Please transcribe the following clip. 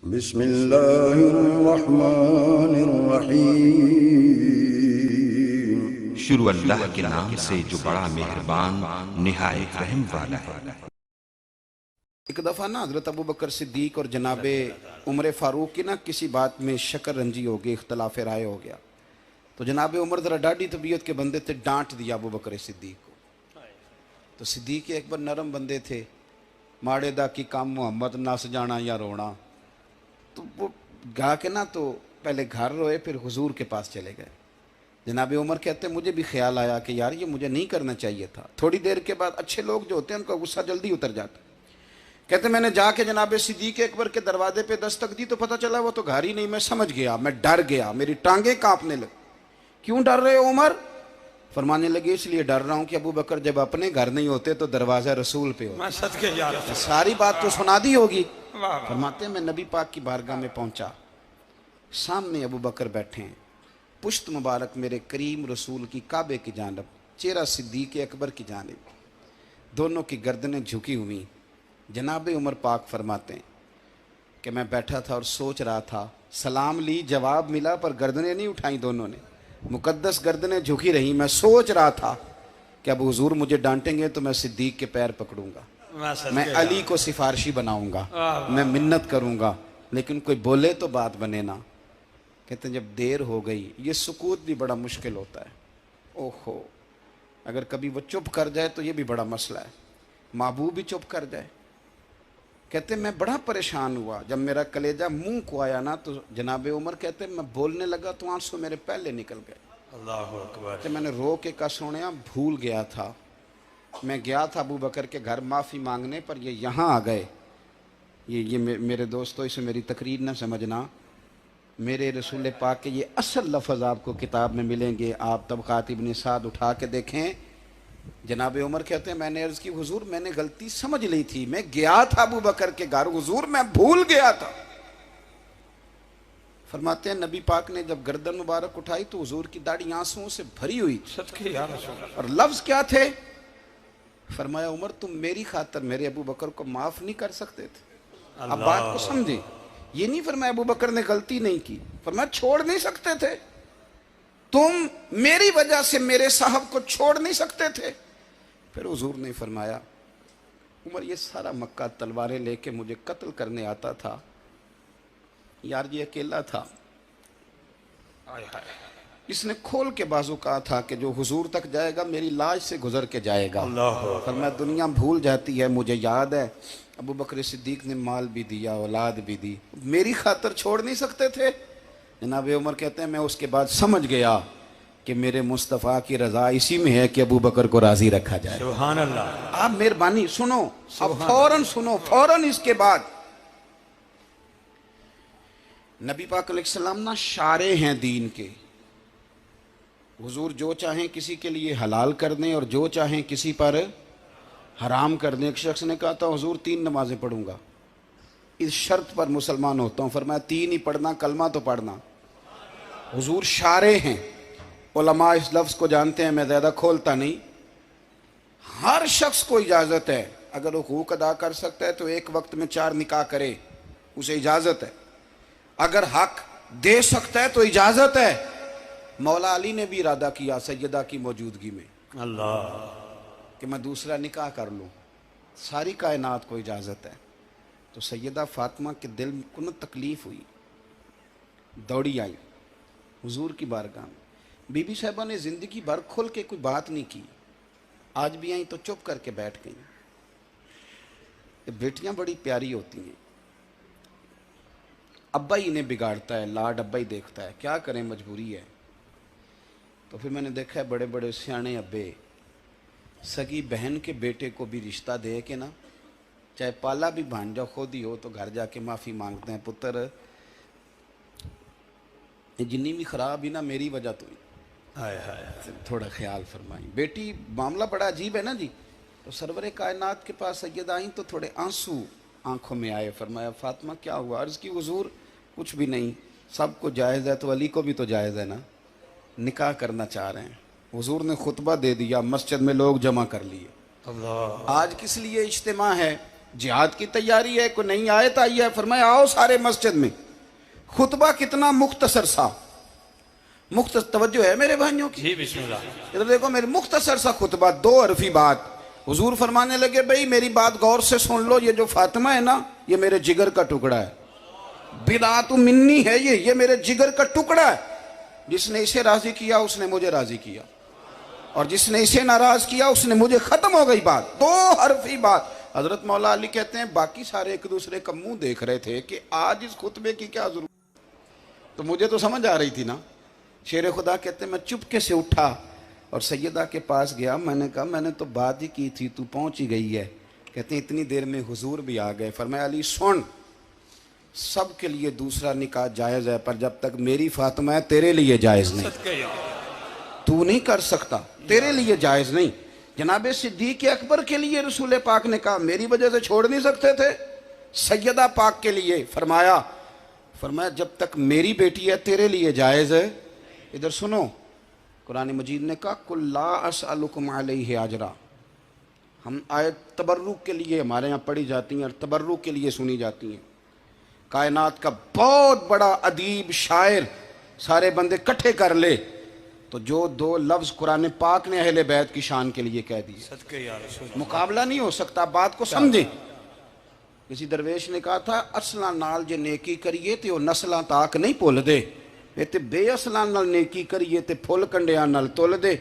بسم اللہ الرحمن الرحیم۔ شروع اللہ کے نام سے جو بڑا مہربان نہایت رحم والا ہے۔ ایک دفعہ نا حضرت ابو بکر صدیق اور جناب عمر فاروق کی نا کسی بات میں شکر رنجی ہو گئی، اختلاف رائے ہو گیا، تو جناب عمر ذرا ڈاڈی طبیعت کے بندے تھے، ڈانٹ دیا ابو بکر صدیق کو۔ تو صدیق اکبر نرم بندے تھے، ماڑے دا کی کام محمد نس جانا یا رونا، تو وہ گا کے نا تو پہلے گھر روئے، پھر حضور کے پاس چلے گئے۔ جناب عمر کہتے ہیں مجھے بھی خیال آیا کہ یار یہ مجھے نہیں کرنا چاہیے تھا۔ تھوڑی دیر کے بعد اچھے لوگ جو ہوتے ہیں ان کا غصہ جلدی اتر جاتا ہے۔ کہتے میں نے جا کے جناب صدیق اکبر کے دروازے پہ دستک دی تو پتہ چلا وہ تو گھر ہی نہیں۔ میں سمجھ گیا، میں ڈر گیا، میری ٹانگیں کانپنے لگی۔ کیوں ڈر رہے ہو عمر؟ فرمانے لگے اس لیے ڈر رہا ہوں کہ ابو بکر جب اپنے گھر نہیں ہوتے تو دروازہ رسول پہ ہوتا۔ ساری بات تو سنا دی ہوگی۔ فرماتے ہیں میں نبی پاک کی بارگاہ میں پہنچا، سامنے ابو بکر بیٹھے ہیں، پشت مبارک میرے کریم رسول کی کعبے کی جانب، چہرہ صدیق اکبر کی جانب، دونوں کی گردنیں جھکی ہوئی۔ جناب عمر پاک فرماتے ہیں کہ میں بیٹھا تھا اور سوچ رہا تھا، سلام لی، جواب ملا، پر گردنیں نہیں اٹھائیں دونوں نے، مقدس گردنیں جھکی رہیں۔ میں سوچ رہا تھا کہ اب حضور مجھے ڈانٹیں گے تو میں صدیق کے پیر پکڑوں گا، میں علی کو سفارشی بناؤں گا، میں منت کروں گا، لیکن کوئی بولے تو بات بنے نا۔ کہتے ہیں جب دیر ہو گئی، یہ سکوت بھی بڑا مشکل ہوتا ہے، اوہو اگر کبھی وہ چپ کر جائے تو یہ بھی بڑا مسئلہ ہے، محبوب بھی چپ کر جائے۔ کہتے ہیں میں بڑا پریشان ہوا، جب میرا کلیجہ منہ کو آیا نا تو جناب عمر کہتے ہیں میں بولنے لگا تو آنسو میرے پہلے نکل گئے۔ اللہ اکبر۔ کہ میں نے رو کے کہا سونیا بھول گیا تھا، میں گیا تھا ابو بکر کے گھر معافی مانگنے، پر یہ یہاں آ گئے۔ یہ میرے دوستو اسے میری تقریر نہ سمجھنا، میرے رسول پاک کے یہ اصل لفظ آپ کو کتاب میں ملیں گے، آپ طبقات ابن سعد اٹھا کے دیکھیں۔ جناب عمر کہتے ہیں میں نے عرض کی حضور میں نے غلطی سمجھ لی تھی، میں گیا تھا ابو بکر کے گھر حضور، میں بھول گیا تھا۔ فرماتے ہیں نبی پاک نے جب گردن مبارک اٹھائی تو حضور کی داڑھی آنسوؤں سے بھری ہوئی تھی، اور لفظ کیا تھے؟ فرمایا عمر تم میری خاطر میرے ابو بکر کو معاف نہیں کر سکتے تھے؟ اب بات کو سمجھیں، یہ نہیں فرمایا ابو بکر نے غلطی نہیں کی، فرمایا چھوڑ نہیں سکتے تھے، تم میری وجہ سے میرے صاحب کو چھوڑ نہیں سکتے تھے؟ پھر حضور نے فرمایا عمر یہ سارا مکہ تلواریں لے کے مجھے قتل کرنے آتا تھا، یار یہ اکیلا تھا، اس نے کھول کے بازو کہا تھا کہ جو حضور تک جائے گا میری لاش سے گزر کے جائے گا۔ فرمایا دنیا بھول جاتی ہے، مجھے یاد ہے ابو بکر صدیق نے مال بھی دیا، اولاد بھی دی، میری خاطر چھوڑ نہیں سکتے تھے؟ جناب عمر کہتے ہیں میں اس کے بعد سمجھ گیا کہ میرے مصطفیٰ کی رضا اسی میں ہے کہ ابو بکر کو راضی رکھا جائے۔ سبحان اللہ۔ آپ مہربانی سنو، اب فوراً سنو، فوراً اس کے بعد نبی پاک علیہ السلام نا شارع ہیں دین کے، حضور جو چاہیں کسی کے لیے حلال کر دیں اور جو چاہیں کسی پر حرام کر دیں۔ ایک شخص نے کہا تھا حضور 3 نمازیں پڑھوں گا، اس شرط پر مسلمان ہوتا ہوں۔ فرمایا 3 ہی پڑھنا، کلمہ تو پڑھنا۔ حضور شارع ہیں، علماء اس لفظ کو جانتے ہیں، میں زیادہ کھولتا نہیں۔ ہر شخص کو اجازت ہے، اگر حقوق ادا کر سکتا ہے تو ایک وقت میں 4 نکاح کرے، اسے اجازت ہے۔ اگر حق دے سکتا ہے تو اجازت ہے۔ مولا علی نے بھی ارادہ کیا سیدہ کی موجودگی میں اللہ کہ میں دوسرا نکاح کر لوں، ساری کائنات کو اجازت ہے۔ تو سیدہ فاطمہ کے دل کو نہ تکلیف ہوئی، دوڑی آئی حضور کی بارگاہ میں۔ بی بی صاحبہ نے زندگی بھر کھل کے کوئی بات نہیں کی، آج بھی آئیں تو چپ کر کے بیٹھ گئیں۔ بیٹیاں بڑی پیاری ہوتی ہیں، ابا ہی انہیں بگاڑتا ہے، لاڈ ابا ہی دیکھتا ہے، کیا کریں مجبوری ہے۔ تو پھر میں نے دیکھا ہے بڑے بڑے سیانے ابے سگی بہن کے بیٹے کو بھی رشتہ دے کے نا، چاہے پالا بھی بھانجا خود ہی ہو تو گھر جا کے معافی مانگتے ہیں، پتر یہ جنی بھی خراب ہی نا میری وجہ تو ہی، تھوڑا خیال فرمائیں۔ بیٹی معاملہ بڑا عجیب ہے نا جی۔ تو سرور کائنات کے پاس سید آئیں تو تھوڑے آنسو آنکھوں میں آئے۔ فرمایا فاطمہ کیا ہوا؟ عرض کی حضور کچھ بھی نہیں، سب کو جائز ہے تو علی کو بھی تو جائز ہے نا، نکاح کرنا چاہ رہے ہیں۔ حضور نے خطبہ دے دیا، مسجد میں لوگ جمع کر لیے۔ آج کس لیے اجتماع ہے؟ جہاد کی تیاری ہے، کوئی نئی آیت آئی ہے، فرمایا آؤ سارے مسجد میں. خطبہ کتنا مختصر سا، مختصر توجہ ہے میرے بھائیوں کی. جی بسم اللہ. ادھر دیکھو میرے مختصر سا خطبہ، 2 حرفی بات. حضور فرمانے لگے بھئی میری بات غور سے سن لو، یہ جو فاطمہ ہے نا یہ میرے جگر کا ٹکڑا ہے، بدعت منی ہے، یہ میرے جگر کا ٹکڑا ہے. جس نے اسے راضی کیا اس نے مجھے راضی کیا، اور جس نے اسے ناراض کیا اس نے مجھے. ختم ہو گئی بات، 2 حرفی بات. حضرت مولا علی کہتے ہیں باقی سارے ایک دوسرے کا منہ دیکھ رہے تھے کہ آج اس خطبے کی کیا ضرورت. تو مجھے تو سمجھ آ رہی تھی نا. شیر خدا کہتے ہیں میں چپکے سے اٹھا اور سیدہ کے پاس گیا. میں نے کہا میں نے تو بات ہی کی تھی، تو پہنچ ہی گئی ہے. کہتے ہیں اتنی دیر میں حضور بھی آ گئے. فرمایا علی سن، سب کے لیے دوسرا نکاح جائز ہے، پر جب تک میری فاطمہ ہے تیرے لیے جائز نہیں. تو نہیں کر سکتا، تیرے لیے جائز نہیں. جناب صدیق اکبر کے لیے رسول پاک نے کہا میری وجہ سے چھوڑ نہیں سکتے تھے. سیدہ پاک کے لیے فرمایا جب تک میری بیٹی ہے تیرے لیے جائز ہے. ادھر سنو، قرآن مجید نے کہا قُلْ لَا أَسْأَلُكُمْ عَلَيْهِ أَجْرًا. ہم آیت تبرک کے لیے ہمارے ہاں پڑھی جاتی ہیں اور تبرک کے لیے سنی جاتی ہیں. کائنات کا بہت بڑا ادیب شاعر سارے بندے کٹھے کر لے تو جو 2 لفظ قرآن پاک نے اہل بیت کی شان کے لیے کہہ دیے، صدقے یا رسول. مقابلہ نہیں ہو سکتا. بات کو سمجھیں. کسی درویش نے کہا تھا اصلاں نال جے نیکی کریے تے وہ نسلاں تاک نہیں بھول دے، تے بے اصلاں نال نیکی کریے تے پھل کنڈیاں نال تل دے.